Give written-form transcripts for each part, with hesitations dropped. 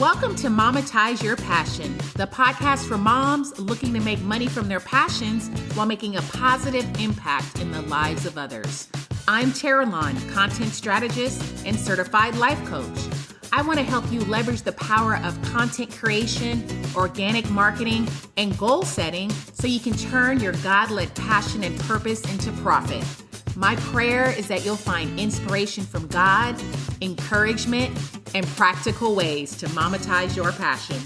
Welcome to Monetize Your Passion, the podcast for moms looking to make money from their passions while making a positive impact in the lives of others. I'm Tara-Lon, content strategist and certified life coach. I want to help you leverage the power of content creation, organic marketing, and goal setting so you can turn your God-led passion and purpose into profit. My prayer is that you'll find inspiration from God, encouragement, and practical ways to monetize your passion.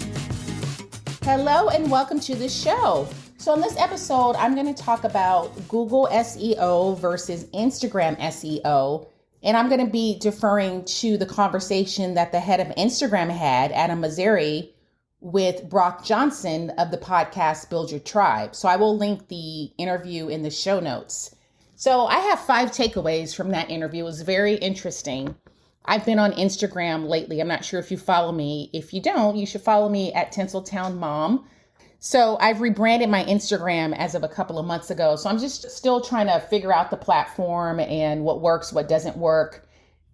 Hello and welcome to the show. So in this episode, I'm going to talk about Google SEO versus Instagram SEO. And I'm going to be deferring to the conversation that the head of Instagram had, Mosseri, with Brock Johnson of the podcast Build Your Tribe. So I will link the interview in the show notes. So I have 5 takeaways from that interview. It was very interesting. I've been on Instagram lately. I'm not sure if you follow me. If you don't, you should follow me at Tinseltown Mom. So I've rebranded my Instagram as of a couple of months ago. So I'm just still trying to figure out the platform and what works, what doesn't work.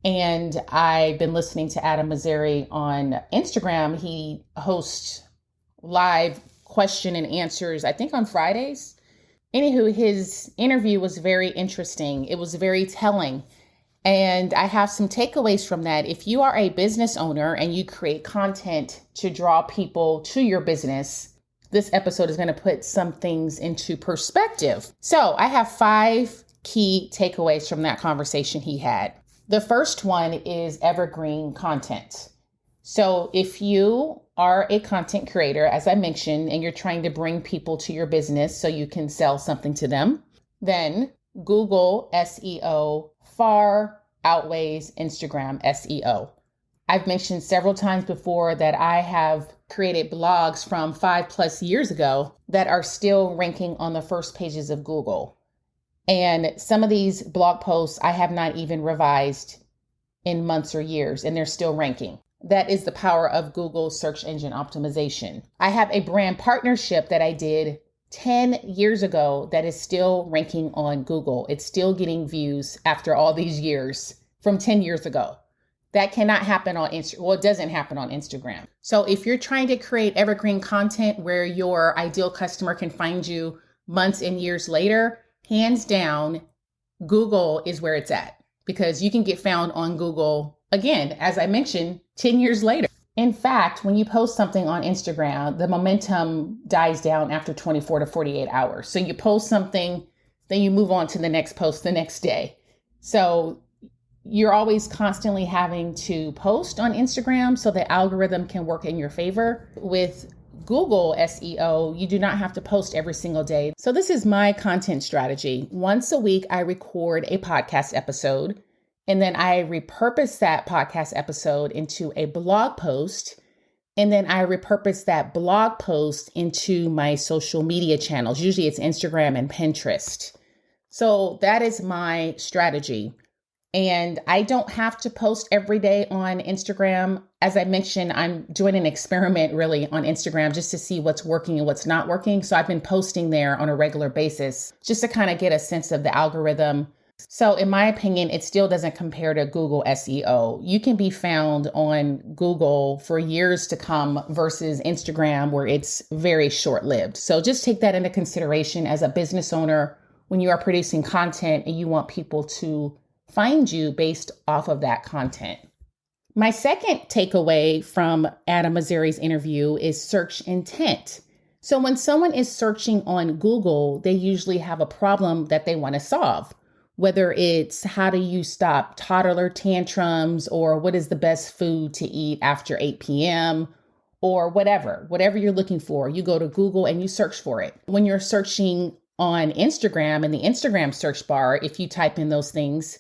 And I've been listening to Mosseri on Instagram. He hosts live question and answers, I think on Fridays. Anywho, his interview was very interesting. It was very telling. And I have some takeaways from that. If you are a business owner and you create content to draw people to your business, this episode is going to put some things into perspective. So I have 5 key takeaways from that conversation he had. The first one is evergreen content. So if you are a content creator, as I mentioned, and you're trying to bring people to your business so you can sell something to them, then Google SEO far outweighs Instagram SEO. I've mentioned several times before that I have created blogs from 5+ years ago that are still ranking on the first pages of Google. And some of these blog posts I have not even revised in months or years, and they're still ranking. That is the power of Google search engine optimization. I have a brand partnership that I did 10 years ago that is still ranking on Google. It's still getting views after all these years from 10 years ago. That cannot happen on Instagram. Well, it doesn't happen on Instagram. So if you're trying to create evergreen content where your ideal customer can find you months and years later, hands down, Google is where it's at because you can get found on Google again, as I mentioned, 10 years later. In fact, when you post something on Instagram, the momentum dies down after 24 to 48 hours. So you post something, then you move on to the next post the next day. So you're always constantly having to post on Instagram so the algorithm can work in your favor. With Google SEO, you do not have to post every single day. So this is my content strategy. Once a week, I record a podcast episode. And then I repurpose that podcast episode into a blog post. And then I repurpose that blog post into my social media channels. Usually it's Instagram and Pinterest. So that is my strategy. And I don't have to post every day on Instagram. As I mentioned, I'm doing an experiment really on Instagram just to see what's working and what's not working. So I've been posting there on a regular basis just to kind of get a sense of the algorithm. So in my opinion, it still doesn't compare to Google SEO. You can be found on Google for years to come versus Instagram where it's very short-lived. So just take that into consideration as a business owner when you are producing content and you want people to find you based off of that content. My second takeaway from Mosseri's interview is search intent. So when someone is searching on Google, they usually have a problem that they want to solve. Whether it's how do you stop toddler tantrums or what is the best food to eat after 8 p.m. or whatever you're looking for, you go to Google and you search for it. When you're searching on Instagram in the Instagram search bar, if you type in those things,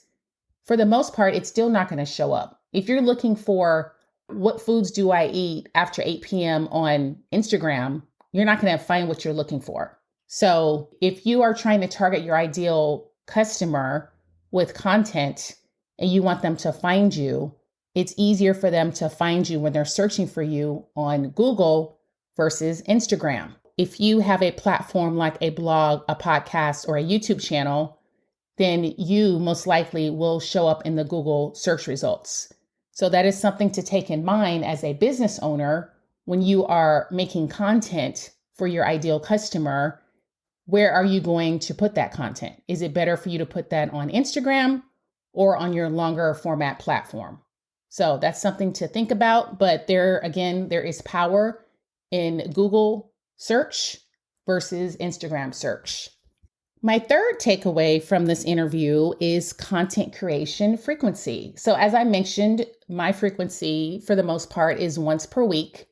for the most part, it's still not going to show up. If you're looking for what foods do I eat after 8 p.m. on Instagram, you're not going to find what you're looking for. So if you are trying to target your ideal customer with content and you want them to find you, it's easier for them to find you when they're searching for you on Google versus Instagram. If you have a platform like a blog, a podcast, or a YouTube channel, then you most likely will show up in the Google search results. So that is something to take in mind as a business owner when you are making content for your ideal customer. Where are you going to put that content? Is it better for you to put that on Instagram or on your longer format platform? So that's something to think about. But there is power in Google search versus Instagram search. My third takeaway from this interview is content creation frequency. So as I mentioned, my frequency for the most part is once per week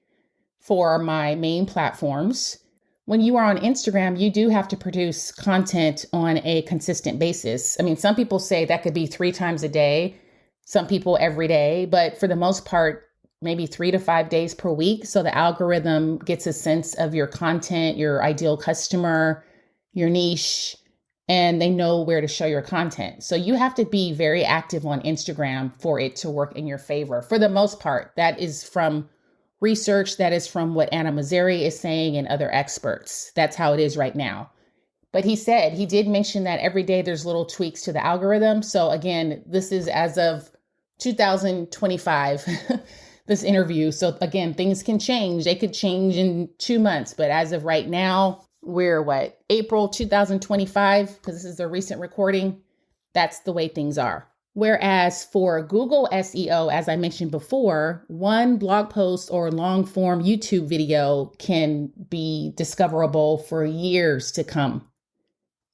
for my main platforms. When you are on Instagram, you do have to produce content on a consistent basis. I mean, some people say that could be 3 times a day, some people every day, but for the most part, maybe 3 to 5 days per week. So the algorithm gets a sense of your content, your ideal customer, your niche, and they know where to show your content. So you have to be very active on Instagram for it to work in your favor. For the most part, that is from research, that is from what Anna Mosseri is saying and other experts. That's how it is right now. But he did mention that every day there's little tweaks to the algorithm. So again, this is as of 2025, this interview. So again, things can change. They could change in 2 months. But as of right now, we're April 2025, because this is a recent recording. That's the way things are. Whereas for Google SEO, as I mentioned before, one blog post or long form YouTube video can be discoverable for years to come.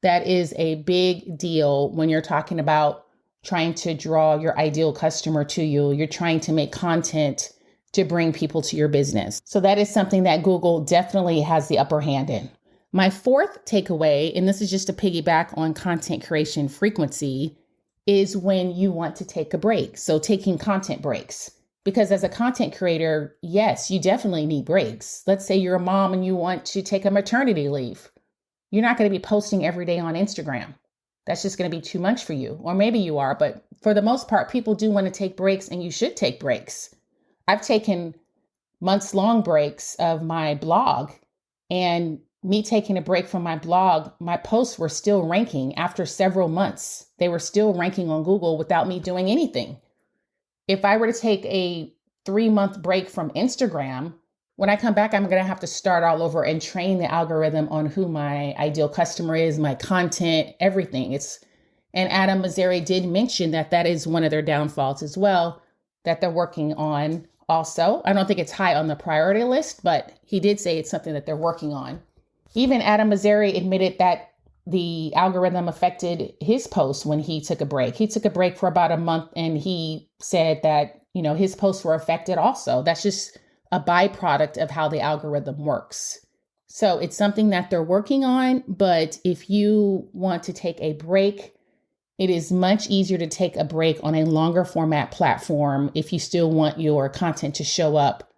That is a big deal when you're talking about trying to draw your ideal customer to you. You're trying to make content to bring people to your business. So that is something that Google definitely has the upper hand in. My fourth takeaway, and this is just to piggyback on content creation frequency, is when you want to take a break. So taking content breaks. Because as a content creator, yes, you definitely need breaks. Let's say you're a mom and you want to take a maternity leave. You're not going to be posting every day on Instagram. That's just going to be too much for you. Or maybe you are, but for the most part, people do want to take breaks, and you should take breaks. I've taken months-long breaks of my blog, and me taking a break from my blog, my posts were still ranking after several months. They were still ranking on Google without me doing anything. If I were to take a 3-month break from Instagram, when I come back, I'm going to have to start all over and train the algorithm on who my ideal customer is, my content, everything. And Adam Mosseri did mention that that is one of their downfalls as well, that they're working on also. I don't think it's high on the priority list, but he did say it's something that they're working on. Even Adam Mosseri admitted that the algorithm affected his posts when he took a break. He took a break for about a month, and he said that, his posts were affected also. That's just a byproduct of how the algorithm works. So it's something that they're working on, but if you want to take a break, it is much easier to take a break on a longer format platform if you still want your content to show up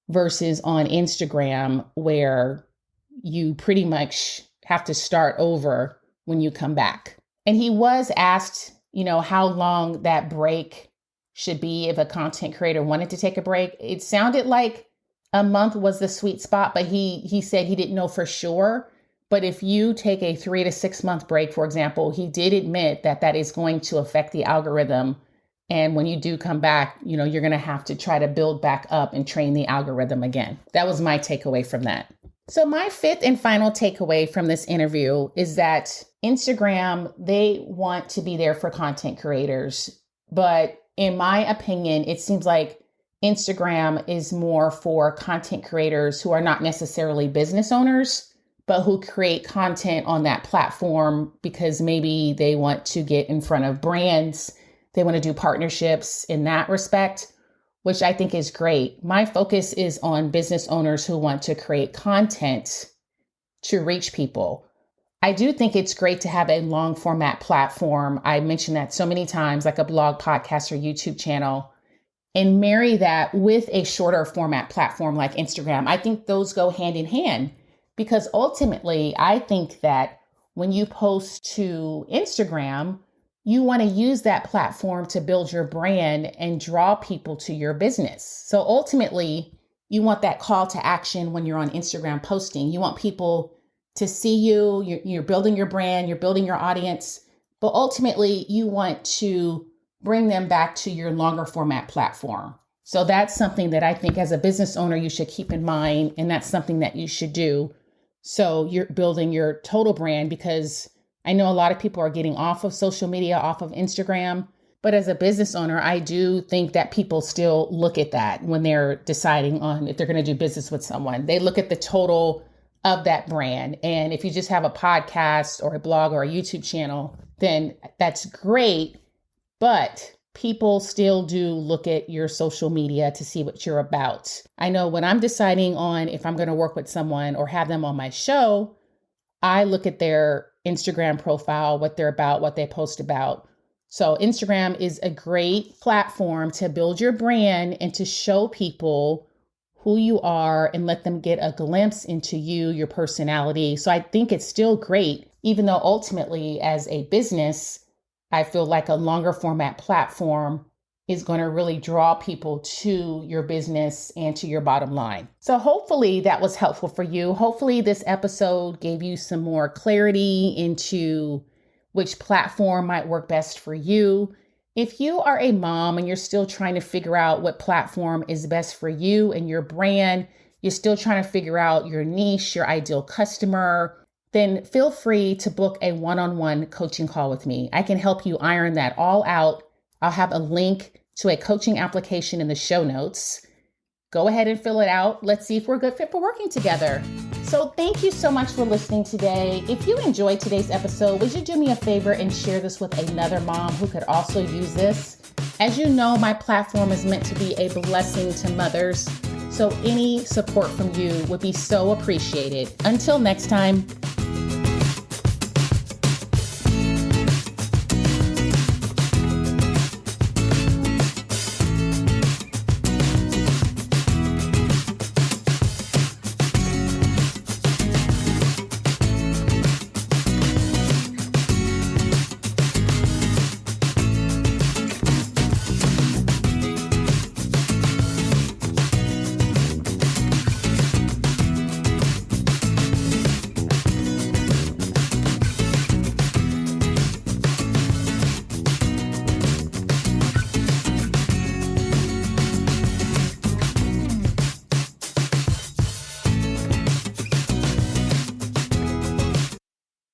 versus on Instagram, where you pretty much have to start over when you come back. And he was asked, how long that break should be if a content creator wanted to take a break. It sounded like a month was the sweet spot, but he said he didn't know for sure. But if you take a 3 to 6 month break, for example, he did admit that that is going to affect the algorithm. And when you do come back, you're going to have to try to build back up and train the algorithm again. That was my takeaway from that. So my fifth and final takeaway from this interview is that Instagram, they want to be there for content creators. But in my opinion, it seems like Instagram is more for content creators who are not necessarily business owners, but who create content on that platform because maybe they want to get in front of brands. They want to do partnerships in that respect, which I think is great. My focus is on business owners who want to create content to reach people. I do think it's great to have a long format platform. I mentioned that so many times, like a blog, podcast, or YouTube channel, and marry that with a shorter format platform like Instagram. I think those go hand in hand because ultimately, I think that when you post to Instagram, you want to use that platform to build your brand and draw people to your business. So ultimately, you want that call to action when you're on Instagram posting. You want people to see you, you're building your brand, you're building your audience, but ultimately you want to bring them back to your longer format platform. So that's something that I think as a business owner, you should keep in mind. And that's something that you should do. So you're building your total brand, because I know a lot of people are getting off of social media, off of Instagram. But as a business owner, I do think that people still look at that when they're deciding on if they're going to do business with someone. They look at the total of that brand. And if you just have a podcast or a blog or a YouTube channel, then that's great. But people still do look at your social media to see what you're about. I know when I'm deciding on if I'm going to work with someone or have them on my show, I look at their Instagram profile, what they're about, what they post about. So Instagram is a great platform to build your brand and to show people who you are and let them get a glimpse into you, your personality. So I think it's still great, even though ultimately as a business, I feel like a longer format platform is going to really draw people to your business and to your bottom line. So hopefully that was helpful for you. Hopefully this episode gave you some more clarity into which platform might work best for you. If you are a mom and you're still trying to figure out what platform is best for you and your brand, you're still trying to figure out your niche, your ideal customer, then feel free to book a one-on-one coaching call with me. I can help you iron that all out. I'll have a link to a coaching application in the show notes. Go ahead and fill it out. Let's see if we're a good fit for working together. So thank you so much for listening today. If you enjoyed today's episode, would you do me a favor and share this with another mom who could also use this? As you know, my platform is meant to be a blessing to mothers. So any support from you would be so appreciated. Until next time.